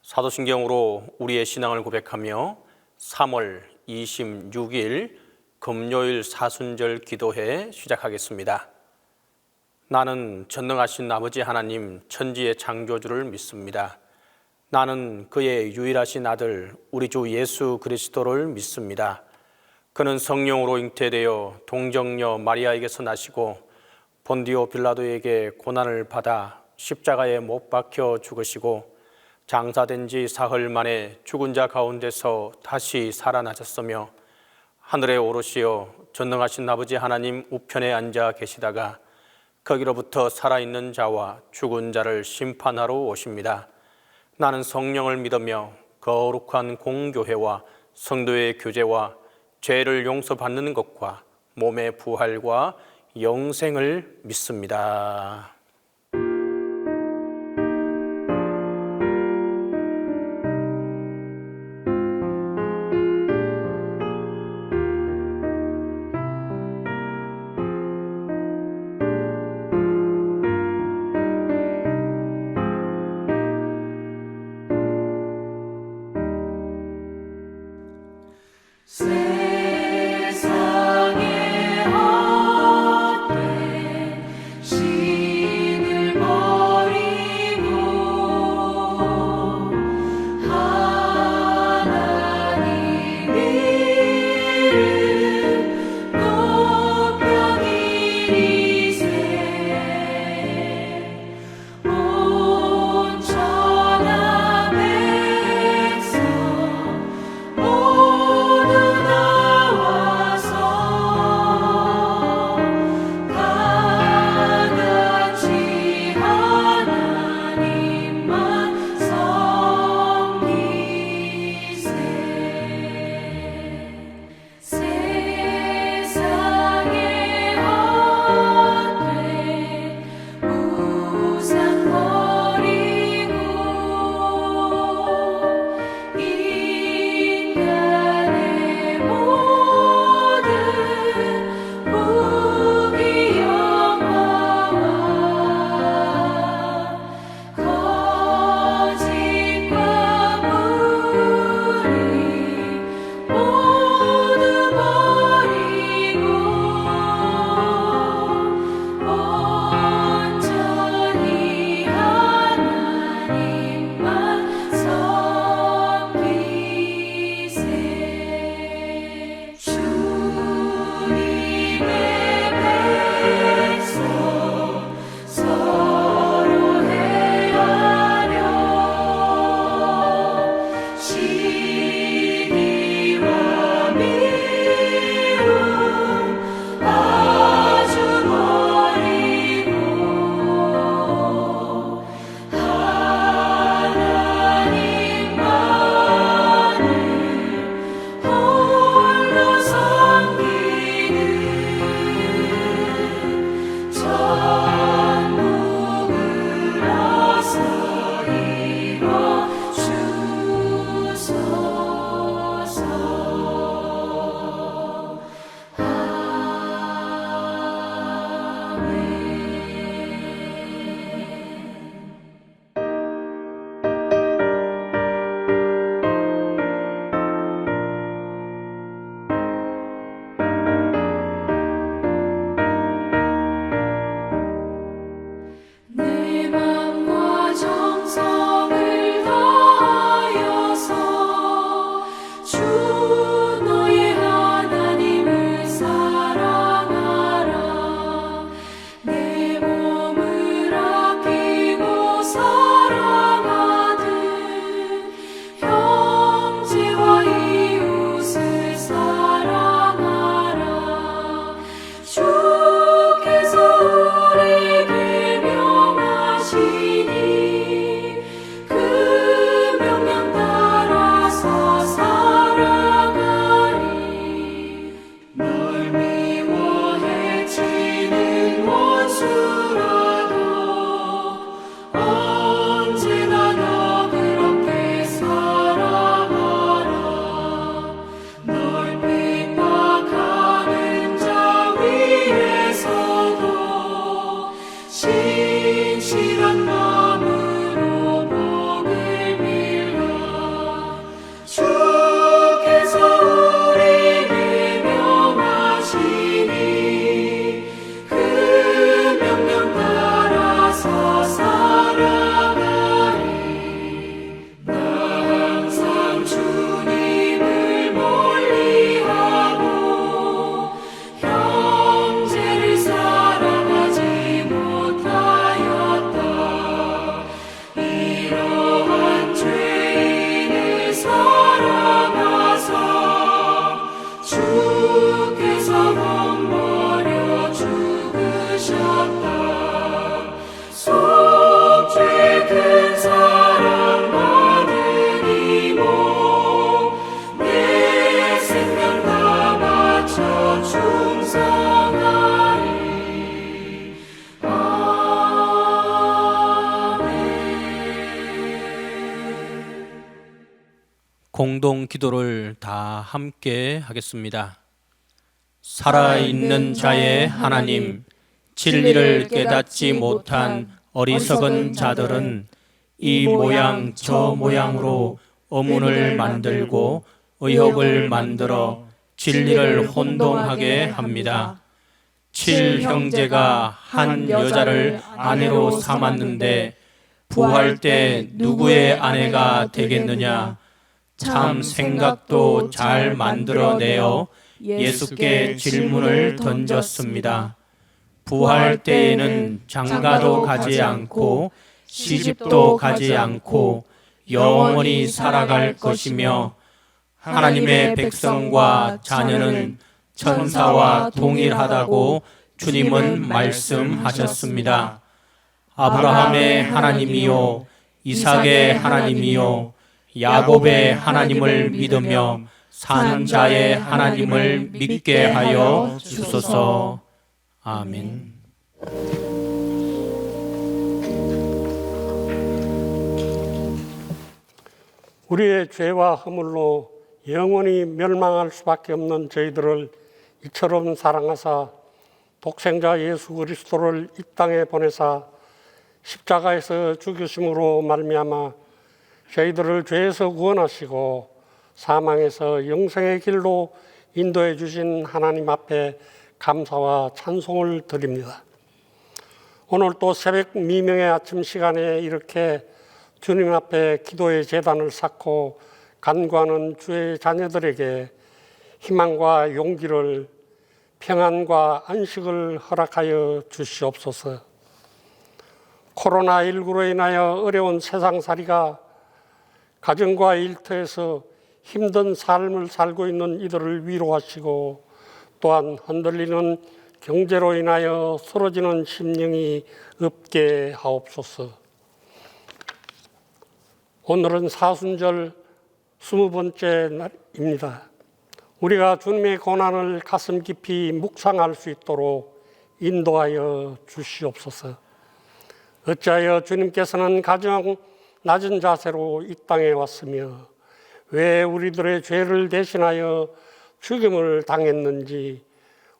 사도신경으로 우리의 신앙을 고백하며 3월 26일 금요일 사순절 기도회 시작하겠습니다. 나는 전능하신 아버지 하나님 천지의 창조주를 믿습니다. 나는 그의 유일하신 아들 우리 주 예수 그리스도를 믿습니다. 그는 성령으로 잉태되어 동정녀 마리아에게서 나시고 본디오 빌라도에게 고난을 받아 십자가에 못 박혀 죽으시고 장사된 지 사흘 만에 죽은 자 가운데서 다시 살아나셨으며 하늘에 오르시어 전능하신 아버지 하나님 우편에 앉아 계시다가 거기로부터 살아있는 자와 죽은 자를 심판하러 오십니다. 나는 성령을 믿으며 거룩한 공교회와 성도의 교제와 죄를 용서받는 것과 몸의 부활과 영생을 믿습니다. 모두 다 공동 기도를 다 함께 하겠습니다. 살아있는 자의 하나님, 진리를 깨닫지 못한 어리석은 자들은 이 모양 저 모양으로 의문을 만들고 의혹을 만들어 진리를 혼동하게 합니다. 7형제가 한 여자를 아내로 삼았는데 부활 때 누구의 아내가 되겠느냐? 참 생각도 잘 만들어내어 예수께 질문을 던졌습니다. 부활 때에는 장가도 가지 않고 시집도 가지 않고 영원히 살아갈 것이며 하나님의 백성과 자녀는 천사와 동일하다고 주님은 말씀하셨습니다. 아브라함의 하나님이요 이삭의 하나님이요 야곱의 하나님을 믿으며 산 자의 하나님을 믿게 하여 주소서. 아멘. 우리의 죄와 허물로 영원히 멸망할 수밖에 없는 저희들을 이처럼 사랑하사 독생자 예수 그리스도를 이 땅에 보내사 십자가에서 죽으심으로 말미암아 저희들을 죄에서 구원하시고 사망에서 영생의 길로 인도해 주신 하나님 앞에 감사와 찬송을 드립니다. 오늘 또 새벽 미명의 아침 시간에 이렇게 주님 앞에 기도의 제단을 쌓고 간구하는 주의 자녀들에게 희망과 용기를, 평안과 안식을 허락하여 주시옵소서. 코로나19로 인하여 어려운 세상살이가 가정과 일터에서 힘든 삶을 살고 있는 이들을 위로하시고 또한 흔들리는 경제로 인하여 쓰러지는 심령이 없게 하옵소서. 오늘은 사순절 20번째 날입니다. 우리가 주님의 고난을 가슴 깊이 묵상할 수 있도록 인도하여 주시옵소서. 어찌하여 주님께서는 가장 낮은 자세로 이 땅에 왔으며 왜 우리들의 죄를 대신하여 죽임을 당했는지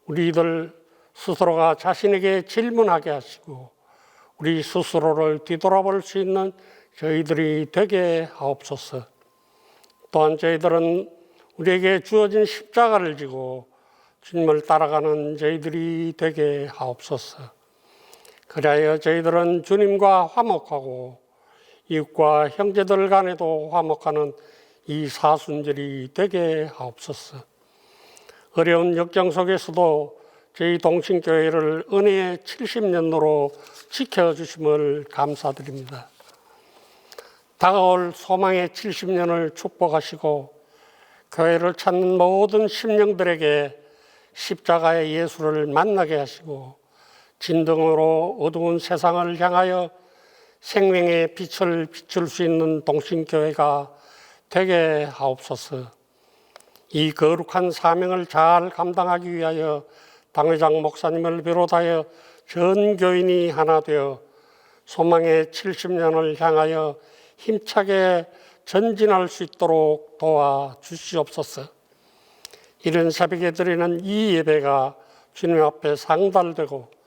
우리들 스스로가 자신에게 질문하게 하시고 우리 스스로를 뒤돌아볼 수 있는 저희들이 되게 하옵소서. 또한 저희들은 우리에게 주어진 십자가를 지고 주님을 따라가는 저희들이 되게 하옵소서. 그리하여 저희들은 주님과 화목하고 이웃과 형제들 간에도 화목하는 이 사순절이 되게 하옵소서. 어려운 역경 속에서도 저희 동신교회를 은혜의 70년으로 지켜주심을 감사드립니다. 다가올 소망의 70년을 축복하시고 교회를 찾는 모든 심령들에게 십자가의 예수를 만나게 하시고 진등으로 어두운 세상을 향하여 생명의 빛을 비출 수 있는 동신교회가 되게 하옵소서. 이 거룩한 사명을 잘 감당하기 위하여 당회장 목사님을 비롯하여 전 교인이 하나 되어 소망의 70년을 향하여 힘차게 전진할 수 있도록 도와주시옵소서. 이른 새벽에 드리는 이 예배가 주님 앞에 상달되고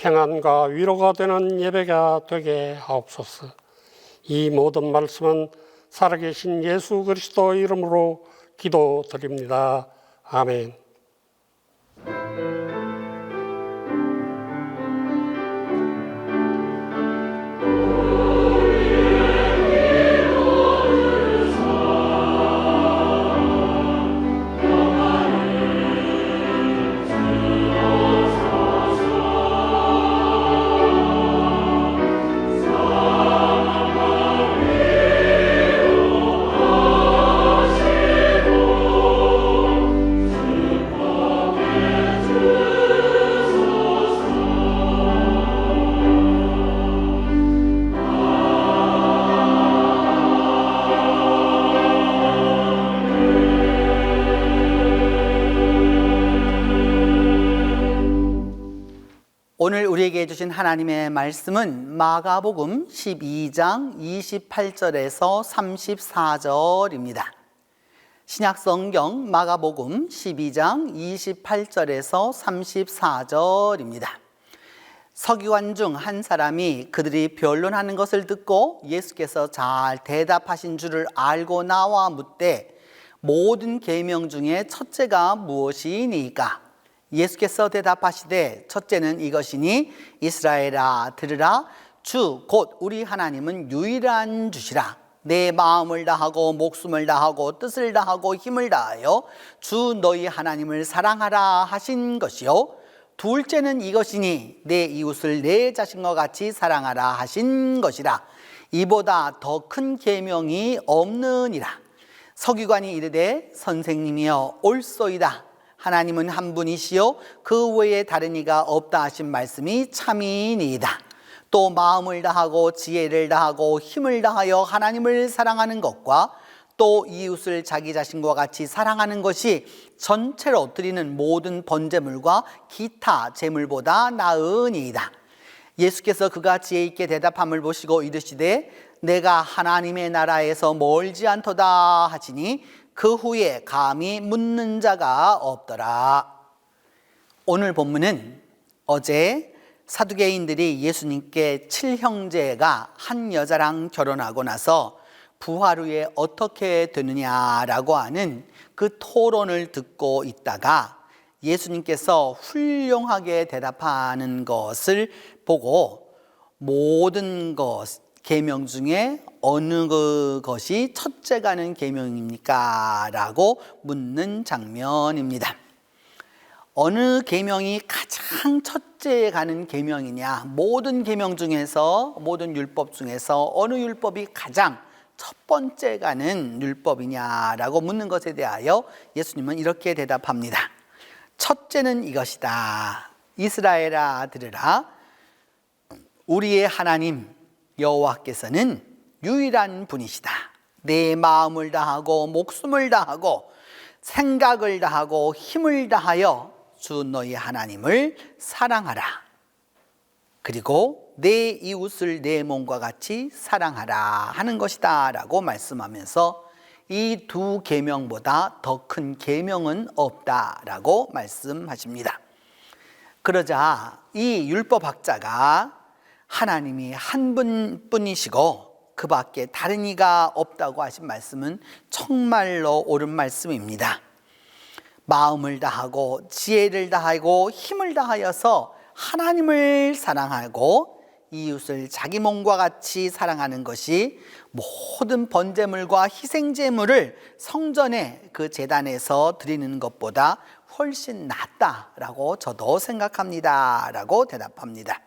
평안과 위로가 되는 예배가 되게 하옵소서. 이 모든 말씀은 살아계신 예수 그리스도 이름으로 기도드립니다. 아멘. 오늘 우리에게 주신 하나님의 말씀은 마가복음 12장 28절에서 34절입니다. 신약성경 마가복음 12장 28절에서 34절입니다. 서기관 중 한 사람이 그들이 변론하는 것을 듣고 예수께서 잘 대답하신 줄을 알고 나와 묻되 모든 계명 중에 첫째가 무엇이니까? 예수께서 대답하시되 첫째는 이것이니 이스라엘아 들으라 주 곧 우리 하나님은 유일한 주시라. 내 마음을 다하고 목숨을 다하고 뜻을 다하고 힘을 다하여 주 너희 하나님을 사랑하라 하신 것이요. 둘째는 이것이니 내 이웃을 내 자신과 같이 사랑하라 하신 것이라. 이보다 더 큰 계명이 없느니라. 서기관이 이르되 선생님이여 옳소이다. 하나님은 한 분이시요 그 외에 다른 이가 없다 하신 말씀이 참이니이다. 또 마음을 다하고 지혜를 다하고 힘을 다하여 하나님을 사랑하는 것과 또 이웃을 자기 자신과 같이 사랑하는 것이 전체로 드리는 모든 번제물과 기타 제물보다 나으니이다. 예수께서 그가 지혜 있게 대답함을 보시고 이르시되 내가 하나님의 나라에서 멀지 않도다 하시니 그 후에 감히 묻는 자가 없더라. 오늘 본문은 어제 사두개인들이 예수님께 7형제가 한 여자랑 결혼하고 나서 부활 후에 어떻게 되느냐라고 하는 그 토론을 듣고 있다가 예수님께서 훌륭하게 대답하는 것을 보고 모든 계명 중에 어느 것이 첫째가는 계명입니까? 라고 묻는 장면입니다. 어느 계명이 가장 첫째에 가는 계명이냐? 모든 계명 중에서, 모든 율법 중에서 어느 율법이 가장 첫 번째 가는 율법이냐라고 묻는 것에 대하여 예수님은 이렇게 대답합니다. 첫째는 이것이다. 이스라엘아 들으라. 우리의 하나님 여호와께서는 유일한 분이시다. 내 마음을 다하고 목숨을 다하고 생각을 다하고 힘을 다하여 주 너희 하나님을 사랑하라. 그리고 내 이웃을 내 몸과 같이 사랑하라 하는 것이다 라고 말씀하면서 이 두 계명보다 더 큰 계명은 없다라고 말씀하십니다. 그러자 이 율법학자가 하나님이 한 분뿐이시고 그 밖에 다른 이가 없다고 하신 말씀은 정말로 옳은 말씀입니다. 마음을 다하고 지혜를 다하고 힘을 다하여서 하나님을 사랑하고 이웃을 자기 몸과 같이 사랑하는 것이 모든 번제물과 희생제물을 성전의 그 제단에서 드리는 것보다 훨씬 낫다라고 저도 생각합니다 라고 대답합니다.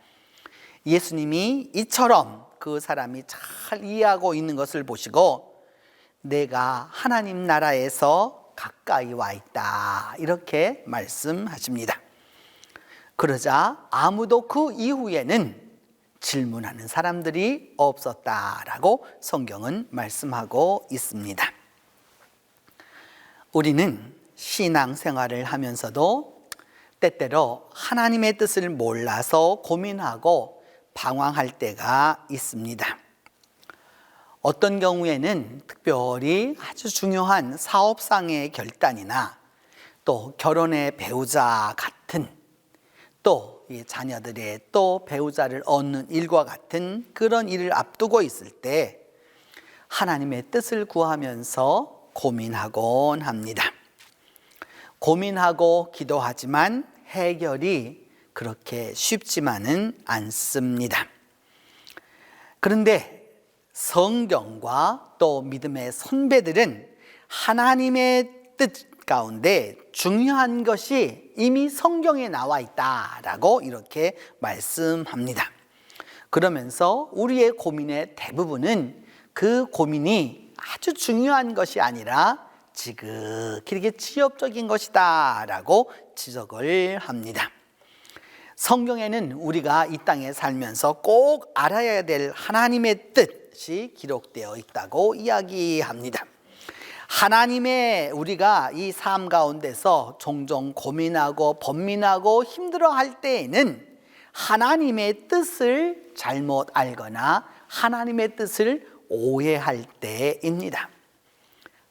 예수님이 이처럼 그 사람이 잘 이해하고 있는 것을 보시고 내가 하나님 나라에서 가까이 와 있다 이렇게 말씀하십니다. 그러자 아무도 그 이후에는 질문하는 사람들이 없었다라고 성경은 말씀하고 있습니다. 우리는 신앙생활을 하면서도 때때로 하나님의 뜻을 몰라서 고민하고 방황할 때가 있습니다. 어떤 경우에는 특별히 아주 중요한 사업상의 결단이나 또 결혼의 배우자 같은 또 이 자녀들의 또 배우자를 얻는 일과 같은 그런 일을 앞두고 있을 때 하나님의 뜻을 구하면서 고민하곤 합니다. 고민하고 기도하지만 해결이 그렇게 쉽지만은 않습니다. 그런데 성경과 또 믿음의 선배들은 하나님의 뜻 가운데 중요한 것이 이미 성경에 나와 있다라고 이렇게 말씀합니다. 그러면서 우리의 고민의 대부분은 그 고민이 아주 중요한 것이 아니라 지극히 치욕적인 것이다 라고 지적을 합니다. 성경에는 우리가 이 땅에 살면서 꼭 알아야 될 하나님의 뜻이 기록되어 있다고 이야기합니다. 하나님의 우리가 이 삶 가운데서 종종 고민하고 번민하고 힘들어할 때에는 하나님의 뜻을 잘못 알거나 하나님의 뜻을 오해할 때입니다.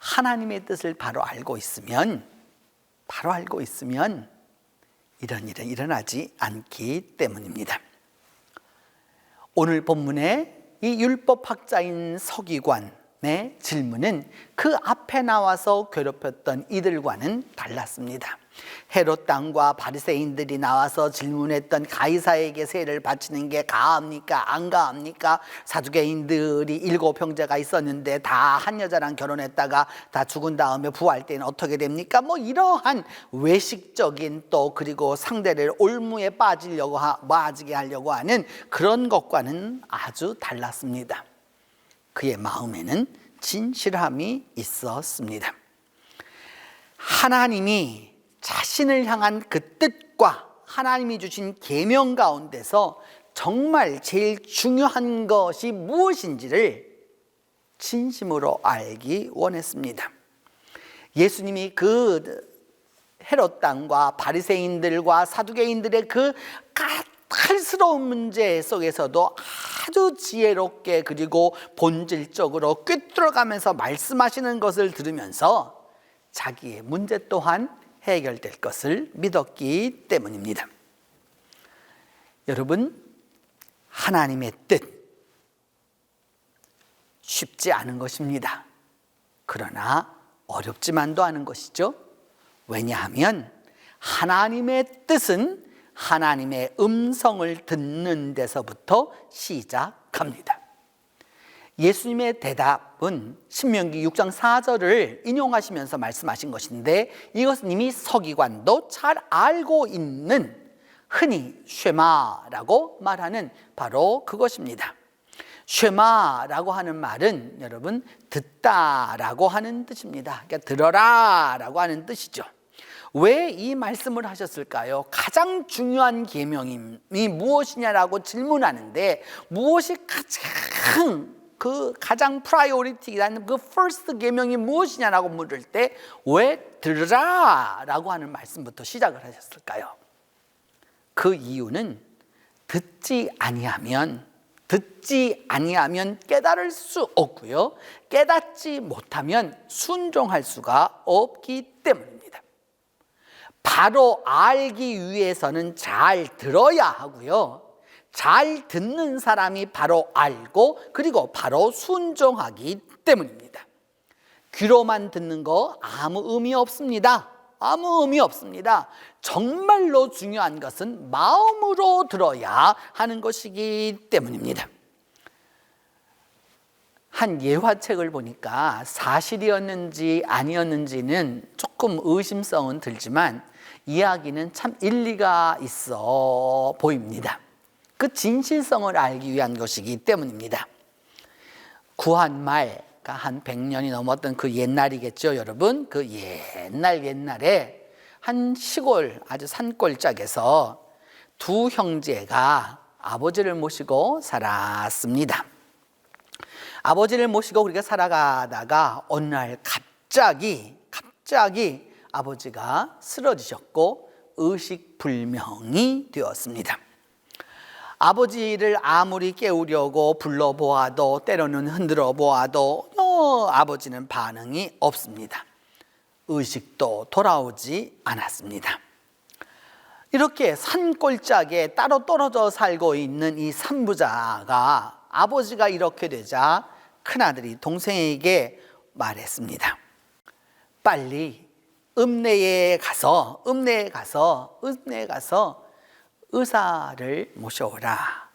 하나님의 뜻을 바로 알고 있으면 이런 일은 일어나지 않기 때문입니다. 오늘 본문의 이 율법학자인 서기관의 질문은 그 앞에 나와서 괴롭혔던 이들과는 달랐습니다. 헤롯 왕과 바리새인들이 나와서 질문했던 가이사에게 세를 바치는 게 가합니까? 안 가합니까? 사두개인들이 7 형제가 있었는데 다 한 여자랑 결혼했다가 다 죽은 다음에 부활 때는 어떻게 됩니까? 뭐 이러한 외식적인 또 그리고 상대를 올무에 빠지게 하려고 하는 그런 것과는 아주 달랐습니다. 그의 마음에는 진실함이 있었습니다. 하나님이 자신을 향한 그 뜻과 하나님이 주신 계명 가운데서 정말 제일 중요한 것이 무엇인지를 진심으로 알기 원했습니다. 예수님이 그 헤롯 땅과 바리새인들과 사두개인들의 그 까탈스러운 문제 속에서도 아주 지혜롭게 그리고 본질적으로 꿰뚫어가면서 말씀하시는 것을 들으면서 자기의 문제 또한 해결될 것을 믿었기 때문입니다. 여러분, 하나님의 뜻 쉽지 않은 것입니다. 그러나 어렵지만도 않은 것이죠. 왜냐하면 하나님의 뜻은 하나님의 음성을 듣는 데서부터 시작합니다. 예수님의 대답은 신명기 6장 4절을 인용하시면서 말씀하신 것인데, 이것은 이미 서기관도 잘 알고 있는, 흔히 쉐마라고 말하는 바로 그것입니다. 쉐마라고 하는 말은 여러분 듣다라고 하는 뜻입니다. 그러니까 들어라라고 하는 뜻이죠. 왜 이 말씀을 하셨을까요? 가장 중요한 계명이 무엇이냐라고 질문하는데, 무엇이 가장 프라이오리티라는 그 퍼스트 계명이 무엇이냐라고 물을 때 왜 들으라라고 하는 말씀부터 시작을 하셨을까요? 그 이유는 듣지 아니하면 깨달을 수 없고요, 깨닫지 못하면 순종할 수가 없기 때문입니다. 바로 알기 위해서는 잘 들어야 하고요, 잘 듣는 사람이 바로 알고 그리고 바로 순종하기 때문입니다. 귀로만 듣는 거 아무 의미 없습니다. 아무 의미 없습니다. 정말로 중요한 것은 마음으로 들어야 하는 것이기 때문입니다. 한 예화책을 보니까 사실이었는지 아니었는지는 조금 의심성은 들지만 이야기는 참 일리가 있어 보입니다. 그 진실성을 알기 위한 것이기 때문입니다. 구한말, 한 100년이 넘었던 그 옛날이겠죠, 여러분. 그 옛날에 한 시골 아주 산골짜기에서 2 형제가 아버지를 모시고 살았습니다. 아버지를 모시고 그렇게 살아가다가 어느 날 갑자기 아버지가 쓰러지셨고 의식불명이 되었습니다. 아버지를 아무리 깨우려고 불러보아도, 때로는 흔들어 보아도 아버지는 반응이 없습니다. 의식도 돌아오지 않았습니다. 이렇게 산골짜기에 따로 떨어져 살고 있는 이 산부자가 아버지가 이렇게 되자 큰아들이 동생에게 말했습니다. 빨리 읍내에 가서 의사를 모셔오라.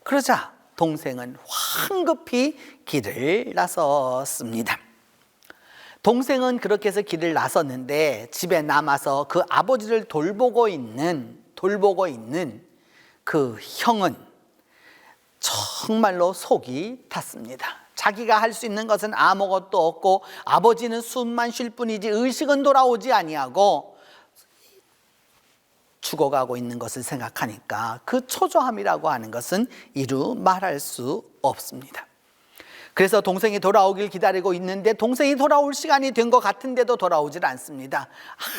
그러자 동생은 황급히 길을 나섰습니다. 동생은 그렇게 해서 길을 나섰는데 집에 남아서 그 아버지를 돌보고 있는 그 형은 정말로 속이 탔습니다. 자기가 할 수 있는 것은 아무것도 없고 아버지는 숨만 쉴 뿐이지 의식은 돌아오지 아니하고 죽어가고 있는 것을 생각하니까 그 초조함이라고 하는 것은 이루 말할 수 없습니다. 그래서 동생이 돌아오길 기다리고 있는데 동생이 돌아올 시간이 된 것 같은데도 돌아오질 않습니다.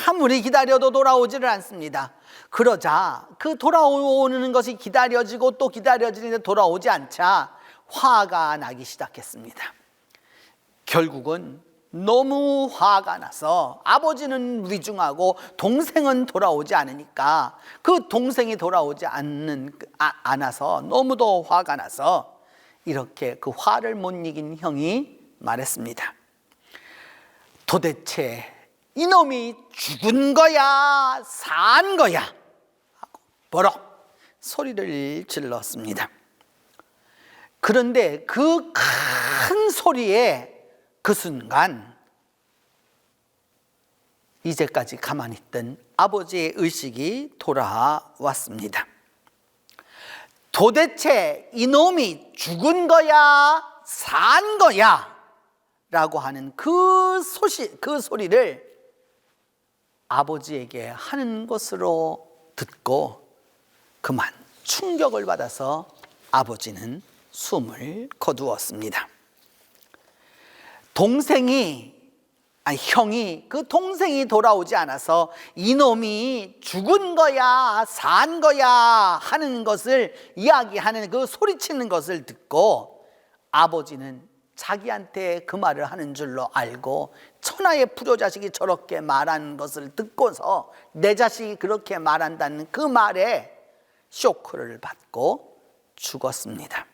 아무리 기다려도 돌아오지를 않습니다. 그러자 그 돌아오는 것이 기다려지고 또 기다려지는데 돌아오지 않자 화가 나기 시작했습니다. 결국은 너무 화가 나서 아버지는 위중하고 동생은 돌아오지 않으니까 그 동생이 돌아오지 않아서 너무도 화가 나서 이렇게 그 화를 못 이긴 형이 말했습니다. 도대체 이놈이 죽은 거야 산 거야 하고 버럭 소리를 질렀습니다. 그런데 그 큰 소리에 그 순간 이제까지 가만히 있던 아버지의 의식이 돌아왔습니다. 도대체 이놈이 죽은 거야 산 거야 라고 하는 그 소리를 아버지에게 하는 것으로 듣고 그만 충격을 받아서 아버지는 숨을 거두었습니다. 형이 그 동생이 돌아오지 않아서 이놈이 죽은 거야 산 거야 하는 것을 이야기하는 그 소리치는 것을 듣고 아버지는 자기한테 그 말을 하는 줄로 알고 천하의 불효자식이 저렇게 말한 것을 듣고서 내 자식이 그렇게 말한다는 그 말에 쇼크를 받고 죽었습니다.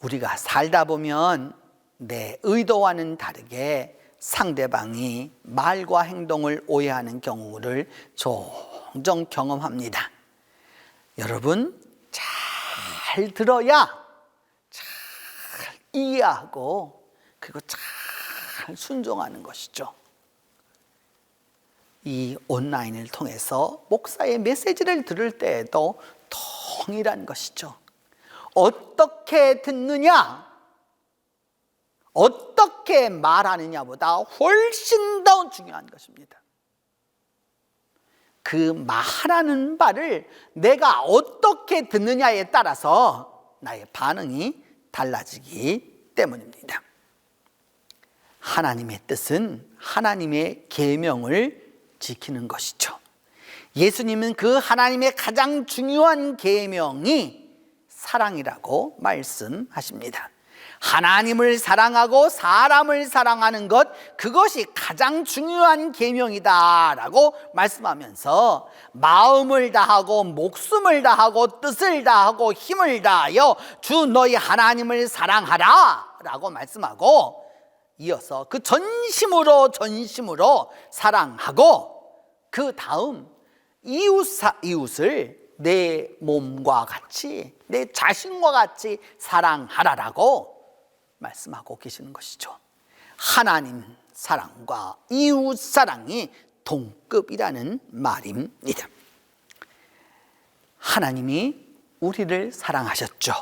우리가 살다 보면 내 의도와는 다르게 상대방이 말과 행동을 오해하는 경우를 종종 경험합니다. 여러분 잘 들어야 잘 이해하고 그리고 잘 순종하는 것이죠. 이 온라인을 통해서 목사의 메시지를 들을 때에도 동일한 것이죠. 어떻게 듣느냐, 어떻게 말하느냐보다 훨씬 더 중요한 것입니다. 그 말하는 바를 내가 어떻게 듣느냐에 따라서 나의 반응이 달라지기 때문입니다. 하나님의 뜻은 하나님의 계명을 지키는 것이죠. 예수님은 그 하나님의 가장 중요한 계명이 사랑이라고 말씀하십니다. 하나님을 사랑하고 사람을 사랑하는 것, 그것이 가장 중요한 계명이다라고 말씀하면서 마음을 다하고 목숨을 다하고 뜻을 다하고 힘을 다하여 주 너희 하나님을 사랑하라 라고 말씀하고 이어서 그 전심으로 사랑하고 그 다음 이웃을 내 몸과 같이 내 자신과 같이 사랑하라라고 말씀하고 계시는 것이죠. 하나님 사랑과 이웃 사랑이 동급이라는 말입니다. 하나님이 우리를 사랑하셨죠.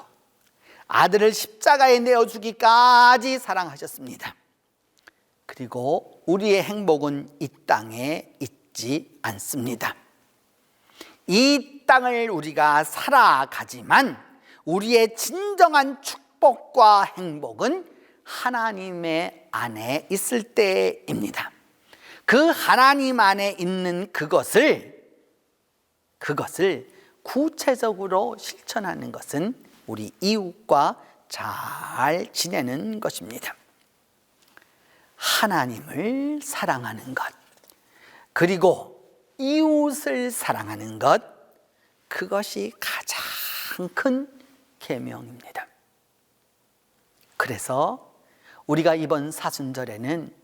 아들을 십자가에 내어주기까지 사랑하셨습니다. 그리고 우리의 행복은 이 땅에 있지 않습니다. 이 땅을 우리가 살아가지만 우리의 진정한 축복과 행복은 하나님의 안에 있을 때입니다. 그 하나님 안에 있는 그것을 구체적으로 실천하는 것은 우리 이웃과 잘 지내는 것입니다. 하나님을 사랑하는 것, 그리고 이웃을 사랑하는 것, 그것이 가장 큰 계명입니다. 그래서 우리가 이번 사순절에는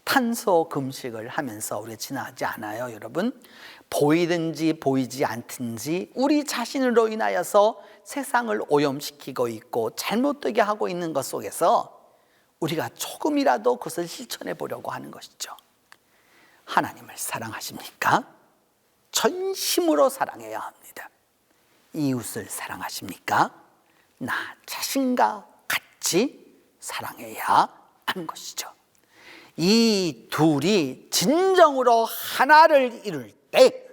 탄소 금식을 하면서 우리 지나지 않아요, 여러분? 보이든지 보이지 않든지 우리 자신으로 인하여서 세상을 오염시키고 있고 잘못되게 하고 있는 것 속에서 우리가 조금이라도 그것을 실천해 보려고 하는 것이죠. 하나님을 사랑하십니까? 전심으로 사랑해야 합니다. 이웃을 사랑하십니까? 나 자신과 같이 사랑해야 하는 것이죠. 이 둘이 진정으로 하나를 이룰 때,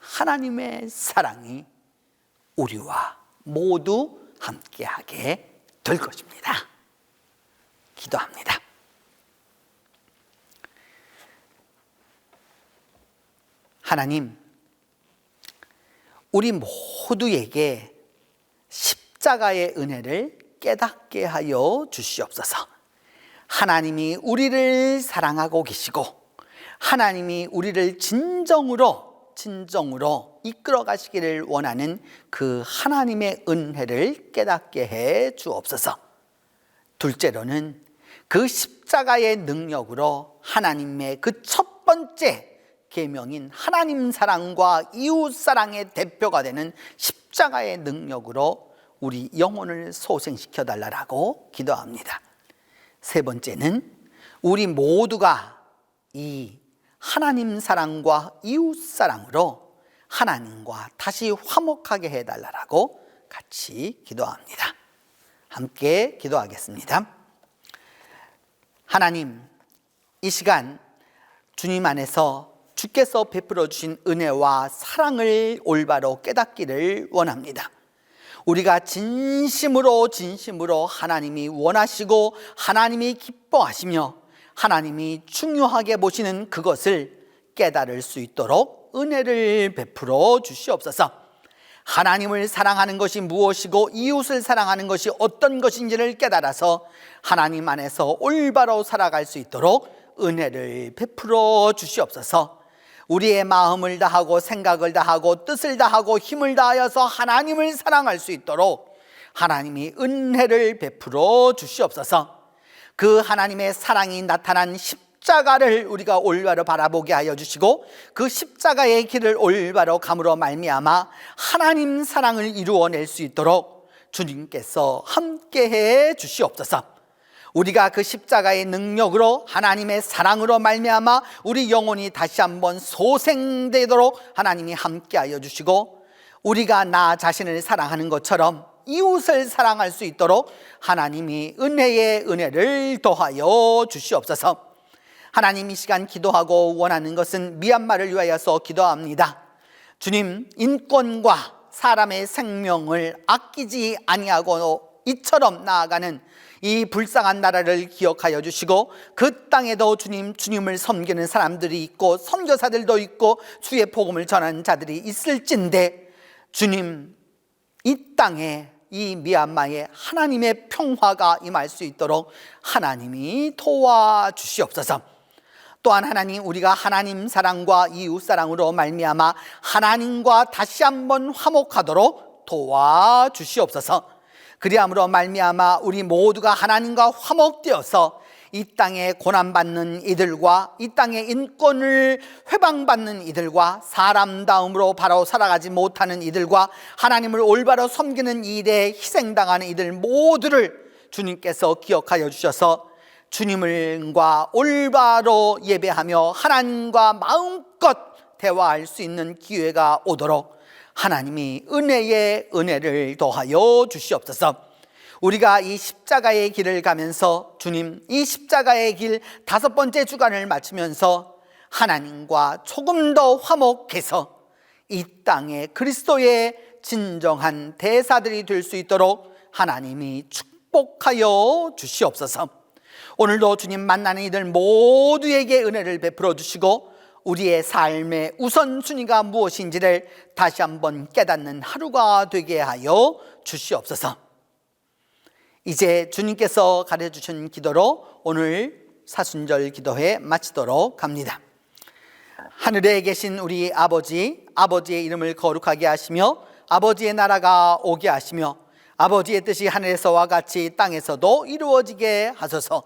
하나님의 사랑이 우리와 모두 함께하게 될 것입니다. 기도합니다. 하나님, 우리 모두에게 십자가의 은혜를 깨닫게 하여 주시옵소서. 하나님이 우리를 사랑하고 계시고 하나님이 우리를 진정으로 이끌어 가시기를 원하는 그 하나님의 은혜를 깨닫게 해 주옵소서. 둘째로는 그 십자가의 능력으로 하나님의 그 첫 번째 계명인 하나님 사랑과 이웃 사랑의 대표가 되는 십자가의 능력으로 우리 영혼을 소생시켜 달라고 기도합니다. 세 번째는 우리 모두가 이 하나님 사랑과 이웃 사랑으로 하나님과 다시 화목하게 해달라고 같이 기도합니다. 함께 기도하겠습니다. 하나님, 이 시간 주님 안에서 주께서 베풀어 주신 은혜와 사랑을 올바로 깨닫기를 원합니다. 우리가 진심으로 하나님이 원하시고 하나님이 기뻐하시며 하나님이 중요하게 보시는 그것을 깨달을 수 있도록 은혜를 베풀어 주시옵소서. 하나님을 사랑하는 것이 무엇이고 이웃을 사랑하는 것이 어떤 것인지를 깨달아서 하나님 안에서 올바로 살아갈 수 있도록 은혜를 베풀어 주시옵소서. 우리의 마음을 다하고 생각을 다하고 뜻을 다하고 힘을 다하여서 하나님을 사랑할 수 있도록 하나님이 은혜를 베풀어 주시옵소서. 그 하나님의 사랑이 나타난 십자가를 우리가 올바로 바라보게 하여 주시고 그 십자가의 길을 올바로 감으로 말미암아 하나님 사랑을 이루어낼 수 있도록 주님께서 함께해 주시옵소서. 우리가 그 십자가의 능력으로 하나님의 사랑으로 말미암아 우리 영혼이 다시 한번 소생되도록 하나님이 함께하여 주시고 우리가 나 자신을 사랑하는 것처럼 이웃을 사랑할 수 있도록 하나님이 은혜의 은혜를 더하여 주시옵소서. 하나님, 이 시간 기도하고 원하는 것은 미얀마를 위하여서 기도합니다. 주님, 인권과 사람의 생명을 아끼지 아니하고 이처럼 나아가는 이 불쌍한 나라를 기억하여 주시고 그 땅에도 주님을 섬기는 사람들이 있고 선교사들도 있고 주의 복음을 전하는 자들이 있을진데 주님, 이 땅에 이 미얀마에 하나님의 평화가 임할 수 있도록 하나님이 도와주시옵소서. 또한 하나님, 우리가 하나님 사랑과 이웃 사랑으로 말미암아 하나님과 다시 한번 화목하도록 도와주시옵소서. 그리함으로 말미암아 우리 모두가 하나님과 화목되어서 이 땅에 고난받는 이들과 이 땅의 인권을 회방받는 이들과 사람다움으로 바로 살아가지 못하는 이들과 하나님을 올바로 섬기는 일에 희생당하는 이들 모두를 주님께서 기억하여 주셔서 주님과 올바로 예배하며 하나님과 마음껏 대화할 수 있는 기회가 오도록 하나님이 은혜의 은혜를 더하여 주시옵소서. 우리가 이 십자가의 길을 가면서 주님, 이 십자가의 길 5번째 주간을 마치면서 하나님과 조금 더 화목해서 이 땅에 그리스도의 진정한 대사들이 될 수 있도록 하나님이 축복하여 주시옵소서. 오늘도 주님 만나는 이들 모두에게 은혜를 베풀어 주시고 우리의 삶의 우선순위가 무엇인지를 다시 한번 깨닫는 하루가 되게 하여 주시옵소서. 이제 주님께서 가르쳐주신 기도로 오늘 사순절 기도회 마치도록 합니다. 하늘에 계신 우리 아버지, 아버지의 이름을 거룩하게 하시며 아버지의 나라가 오게 하시며 아버지의 뜻이 하늘에서와 같이 땅에서도 이루어지게 하소서.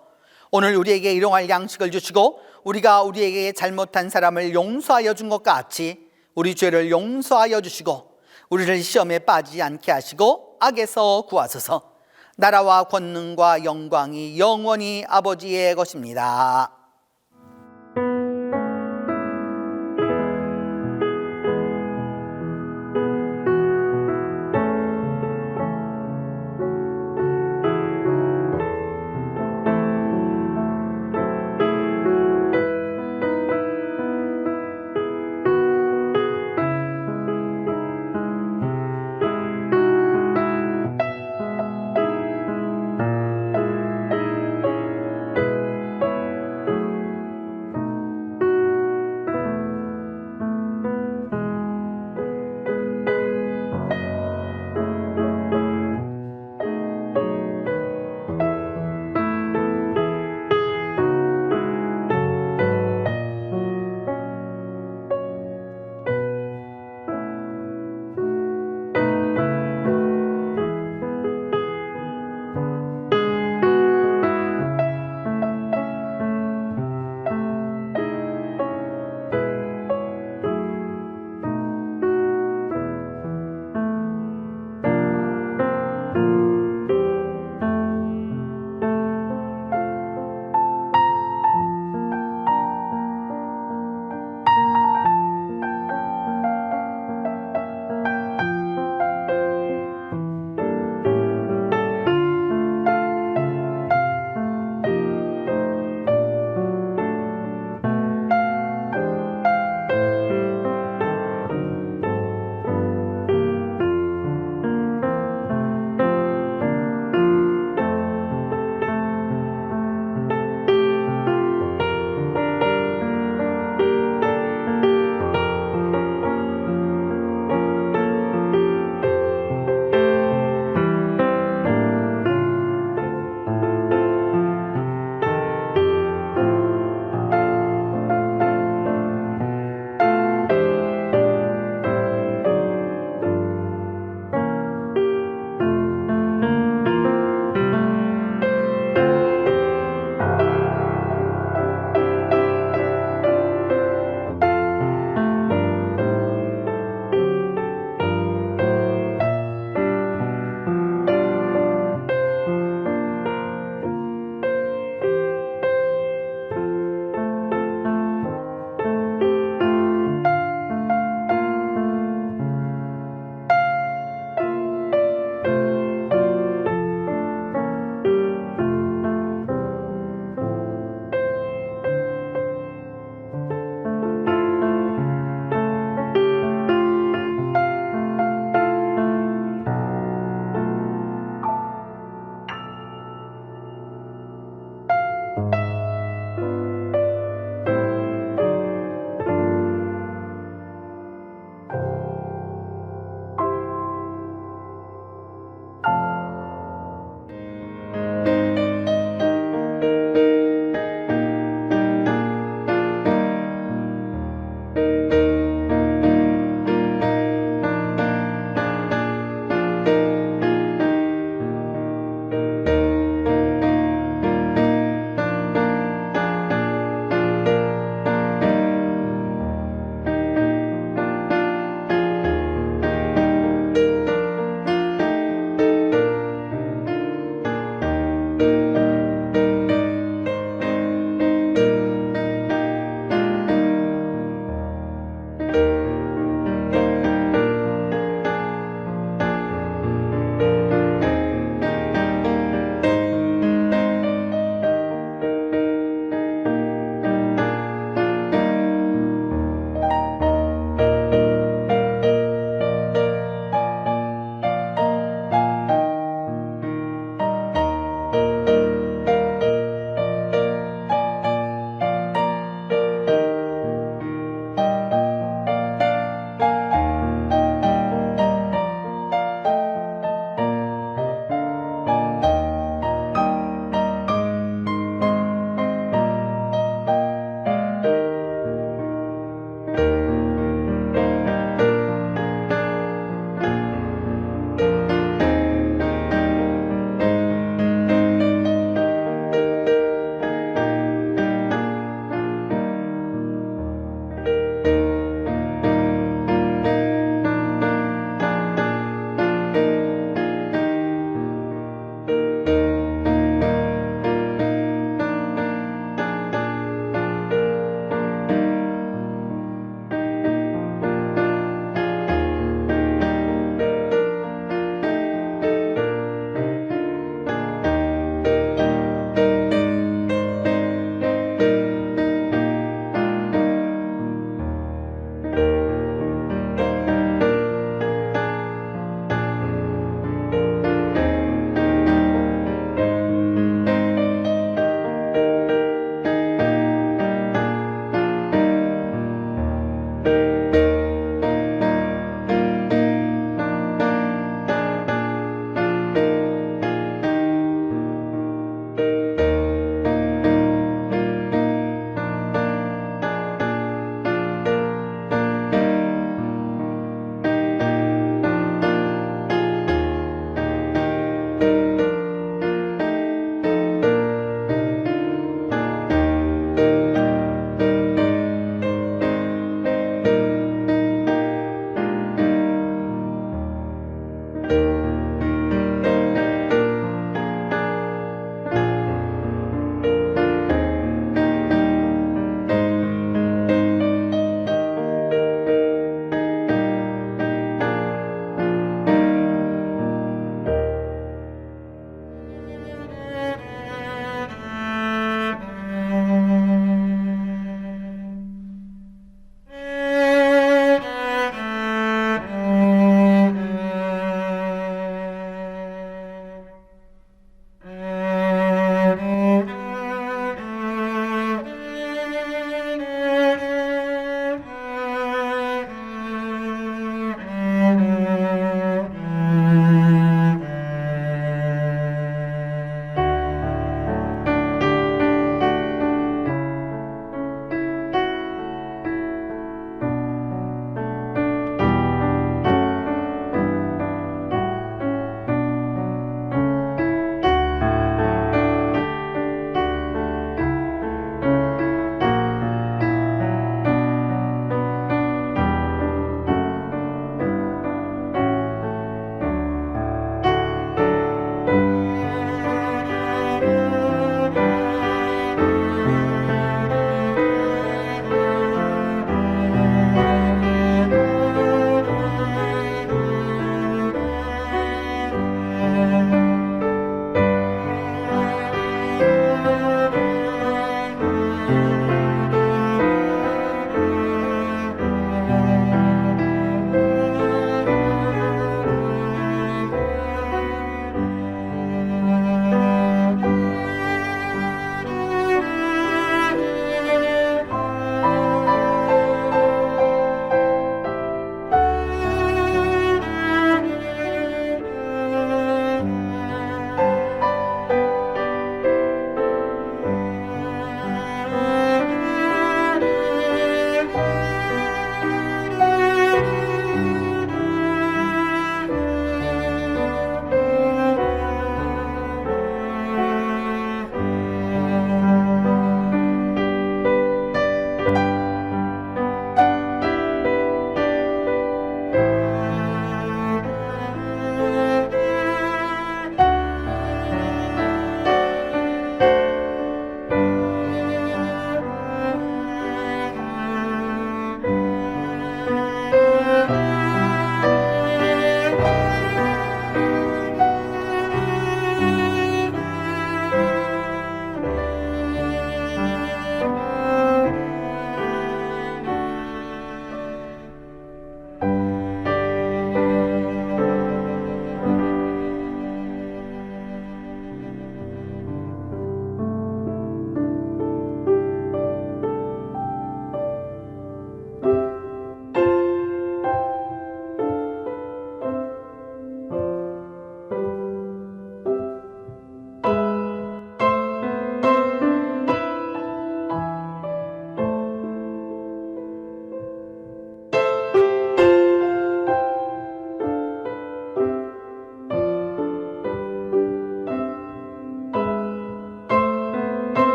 오늘 우리에게 일용할 양식을 주시고 우리가 우리에게 잘못한 사람을 용서하여 준 것 같이 우리 죄를 용서하여 주시고 우리를 시험에 빠지지 않게 하시고 악에서 구하소서. 나라와 권능과 영광이 영원히 아버지의 것입니다.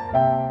주십시오.